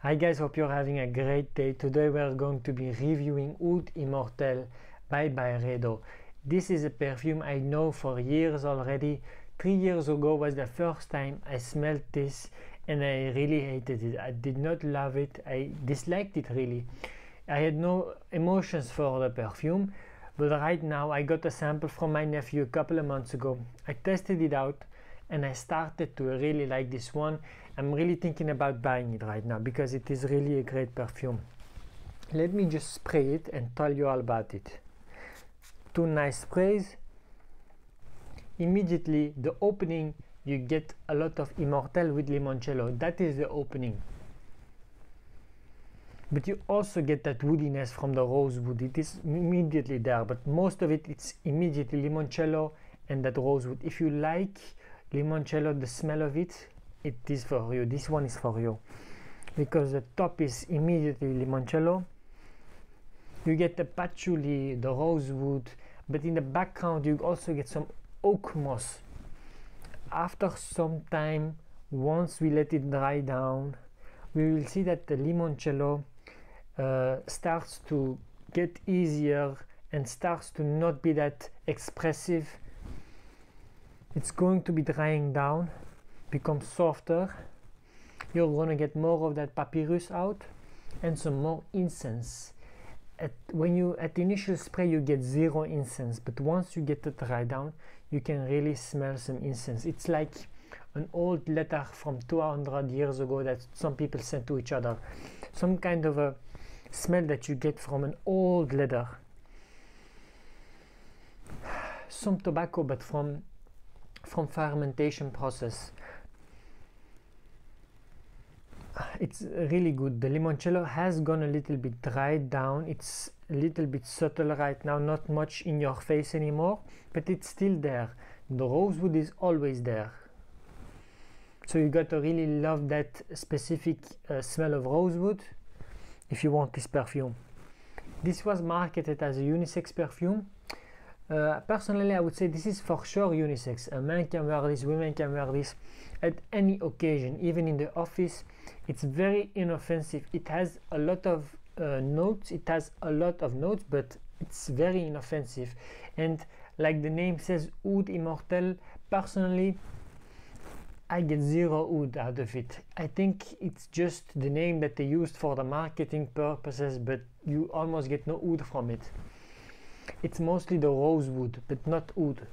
Hi guys, hope you're having a great day. Today we're going to be reviewing Oud Immortelle by Byredo. This is a perfume I know for years already. 3 years ago was the first time I smelled this and I really hated it. I did not love it. I disliked it really. I had no emotions for the perfume, but right now I got a sample from my nephew a couple of months ago. I tested it out and I started to really like this one. I'm really thinking about buying it right now because it is really a great perfume. Let me just spray it and tell you all about it. 2 nice sprays. Immediately the opening, you get a lot of Immortelle with Limoncello. That is the opening. But you also get that woodiness from the rosewood. It is immediately there, but most of it, it's immediately Limoncello and that rosewood. If you like Limoncello, the smell of it, it is for you. This one is for you because the top is immediately Limoncello. You get the patchouli, the rosewood, but in the background you also get some oak moss. After some time, once we let it dry down, we will see that the Limoncello starts to get easier and starts to not be that expressive. It's going to be drying down, become softer. You're going to get more of that papyrus out and some more incense. At the initial spray you get 0 incense, but once you get it dry down you can really smell some incense. It's like an old letter from 200 years ago that some people sent to each other. Some kind of a smell that you get from an old leather. Some tobacco, but from fermentation process. It's really good. The Limoncello has gone a little bit dried down. It's a little bit subtle right now, not much in your face anymore, but it's still there. The rosewood is always there. So you got to really love that specific smell of rosewood if you want this perfume. This was marketed as a unisex perfume. Personally, I would say this is for sure unisex. A man can wear this, women can wear this at any occasion, even in the office. It's very inoffensive. It has a lot of notes. But it's very inoffensive. And like the name says, Oud Immortelle, personally, I get 0 oud out of it. I think it's just the name that they used for the marketing purposes, but you almost get no oud from it. It's mostly the rosewood, but not oud.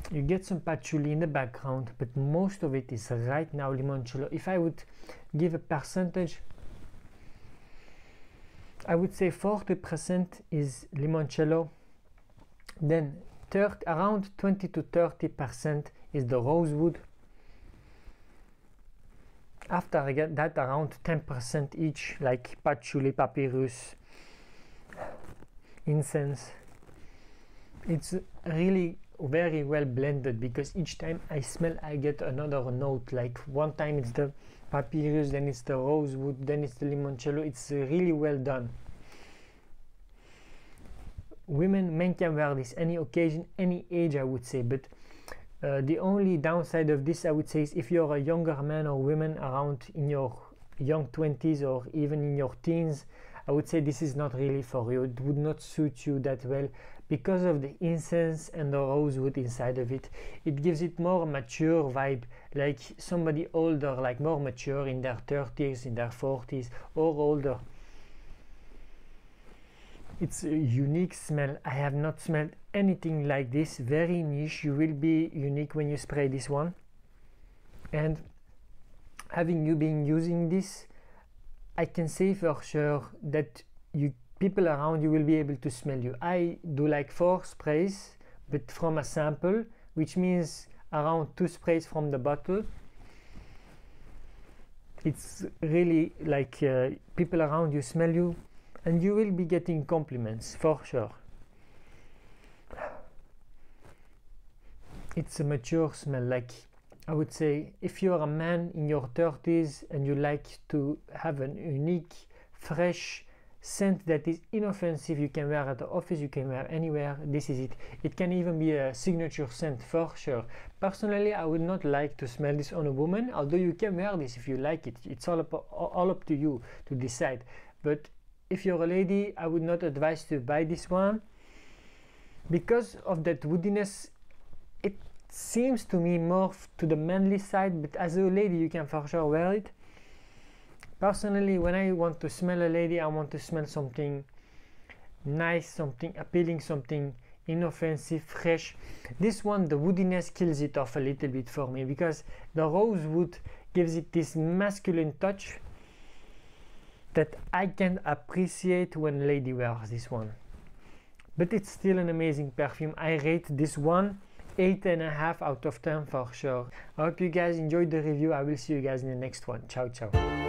You get some patchouli in the background, but most of it is right now Limoncello. If I would give a percentage, I would say 40% is Limoncello, then around 20 to 30% is the rosewood. After I get that, around 10% each, like patchouli, papyrus, incense. It's really very well blended because each time I smell I get another note. Like one time it's the papyrus, then it's the rosewood, then it's the Limoncello. It's really well done. Men can wear this any occasion, any age, I would say, but the only downside of this, I would say, is if you're a younger man or woman around in your young 20s or even in your teens, I would say this is not really for you. It would not suit you that well because of the incense and the rosewood inside of it. It gives it more mature vibe, like somebody older, like more mature in their 30s, in their 40s or older. It's a unique smell. I have not smelled anything like this. Very niche. You will be unique when you spray this one. And having you been using this, I can say for sure that people around you will be able to smell you. I do like 4 sprays, but from a sample, which means around 2 sprays from the bottle. It's really like people around you smell you, and you will be getting compliments for sure. It's a mature smell. Like I would say, if you're a man in your 30s and you like to have an unique, fresh scent that is inoffensive. You can wear at the office, you can wear anywhere. This is it. It can even be a signature scent for sure. Personally, I would not like to smell this on a woman, although you can wear this if you like it. It's all up to you to decide. But if you're a lady, I would not advise to buy this one because of that woodiness. It seems to me more to the manly side, but as a lady you can for sure wear it. Personally, when I want to smell a lady, I want to smell something nice, something appealing, something inoffensive, fresh. This one, the woodiness kills it off a little bit for me because the rosewood gives it this masculine touch that I can appreciate when a lady wears this one. But it's still an amazing perfume. I rate this one 8.5 out of 10 for sure. I hope you guys enjoyed the review. I will see you guys in the next one. Ciao, ciao.